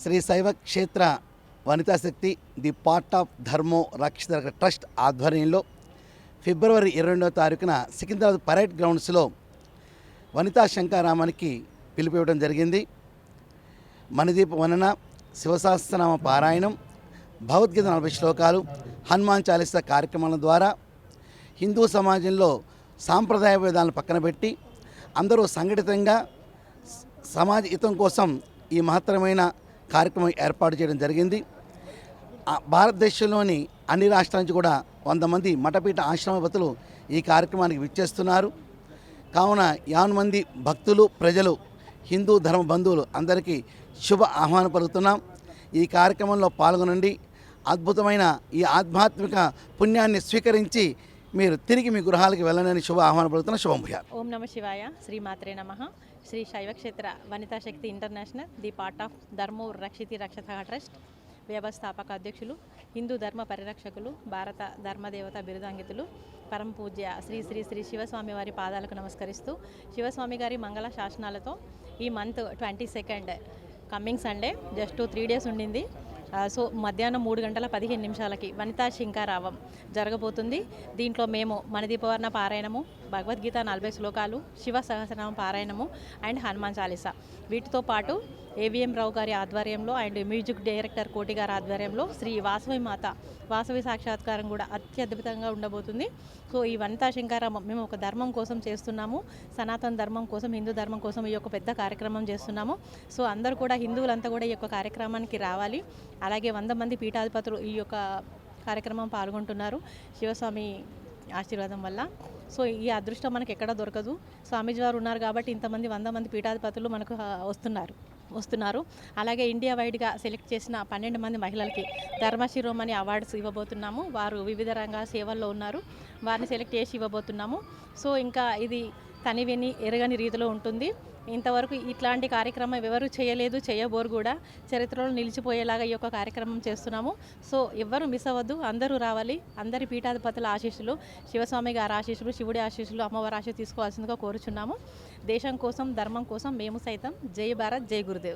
శ్రీ శైవ క్షేత్ర వనితా శక్తి the part of ధర్మో రక్షిత ట్రస్ట్ ఆధ్వర్యంలో ఫిబ్రవరి 22వ తారీఖున సికింద్రాబాద్ పరేడ్ గ్రౌండ్స్లో వనితా శంకారామానికి పిలుపువ్వడం జరిగింది. మణిదీప వనన, శివసహస్రనామ పారాయణం, భగవద్గీత 40 శ్లోకాలు, హనుమాన్ చాలీసా కార్యక్రమాల ద్వారా హిందూ సమాజంలో సాంప్రదాయ వేదాలను పక్కన పెట్టి అందరూ సంఘటితంగా సమాజ హితం కోసం ఈ మహత్తరమైన కార్యక్రమం ఏర్పాటు చేయడం జరిగింది. భారతదేశంలోని అన్ని రాష్ట్రాల నుంచి కూడా 100 మంది మఠపీఠ ఆశ్రమపతులు ఈ కార్యక్రమానికి విచ్చేస్తున్నారు. కావున 50 మంది భక్తులు, ప్రజలు, హిందూ ధర్మ బంధువులు అందరికీ శుభ ఆహ్వానం పలుకుతున్నాం. ఈ కార్యక్రమంలో పాల్గొనండి. అద్భుతమైన ఈ ఆధ్యాత్మిక పుణ్యాన్ని స్వీకరించి మీరు తిరిగి మీ గృహాలకు వెళ్ళనని శుభ ఆహ్వానం పలుకుతున్న శుభంభూయా. ఓం నమ శివాయ. శ్రీ మాత్రే నమః. శ్రీ శైవక్షేత్ర వనితా శక్తి ఇంటర్నేషనల్ ది పార్ట్ ఆఫ్ ధర్మో రక్షితి రక్షత ట్రస్ట్ వ్యవస్థాపక అధ్యక్షులు, హిందూ ధర్మ పరిరక్షకులు, భారత ధర్మదేవత బిరుదాంగితులు, పరమ పూజ్య శ్రీ శ్రీ శ్రీ శివస్వామి వారి పాదాలకు నమస్కరిస్తూ శివస్వామి గారి మంగళ శాసనాలతో ఈ month 22 coming Sunday just 3 days ఉండింది. సో మధ్యాహ్నం 3:15 వనితా శంకారావం జరగబోతుంది. దీంట్లో మేము మణిదీపవర్ణ పారాయణము, భగవద్గీత 40 శ్లోకాలు, శివ సహస్రనామ పారాయణము అండ్ హనుమాన్ చాలీసా, వీటితో పాటు ఏవిఎం రావు గారి ఆధ్వర్యంలో అండ్ మ్యూజిక్ డైరెక్టర్ కోటి గారి ఆధ్వర్యంలో శ్రీ వాసవి మాత వాసవి సాక్షాత్కారం కూడా అత్యద్భుతంగా ఉండబోతుంది. సో ఈ వనితా శంకారామం మేము ఒక ధర్మం కోసం చేస్తున్నాము, సనాతన ధర్మం కోసం, హిందూ ధర్మం కోసం ఈ యొక్క పెద్ద కార్యక్రమం చేస్తున్నాము. సో అందరూ కూడా, హిందువులంతా కూడా ఈ యొక్క కార్యక్రమానికి రావాలి. అలాగే 100 మంది పీఠాధిపతులు ఈ యొక్క కార్యక్రమం పాల్గొంటున్నారు శివస్వామి ఆశీర్వాదం వల్ల. సో ఈ అదృష్టం మనకు ఎక్కడ దొరకదు. స్వామీజీ వారు ఉన్నారు కాబట్టి ఇంతమంది 100 మంది పీఠాధిపతులు మనకు వస్తున్నారు. అలాగే ఇండియా వైడ్గా సెలెక్ట్ చేసిన 12 మంది మహిళలకి ధర్మశిరోమణి అవార్డ్స్ ఇవ్వబోతున్నాము. వారు వివిధ రంగాల సేవల్లో ఉన్నారు, వారిని సెలెక్ట్ చేసి ఇవ్వబోతున్నాము. సో ఇంకా ఇది తనివిని ఎరగని రీతిలో ఉంటుంది. ఇంతవరకు ఇట్లాంటి కార్యక్రమం ఎవరు చేయలేదు, చేయబోరు కూడా. చరిత్రలో నిలిచిపోయేలాగా ఈ యొక్క కార్యక్రమం చేస్తున్నాము. సో ఎవ్వరు మిస్ అవ్వద్దు, అందరూ రావాలి. అందరి పీఠాధిపతుల ఆశీస్సులు, శివస్వామి గారి ఆశీస్సులు, శివుడి ఆశీస్సులు, అమ్మవారి ఆశీస్సు తీసుకోవాల్సిందిగా కోరుచున్నాము. దేశం కోసం, ధర్మం కోసం మేము సైతం. జై భారత్, జై గురుదేవ్.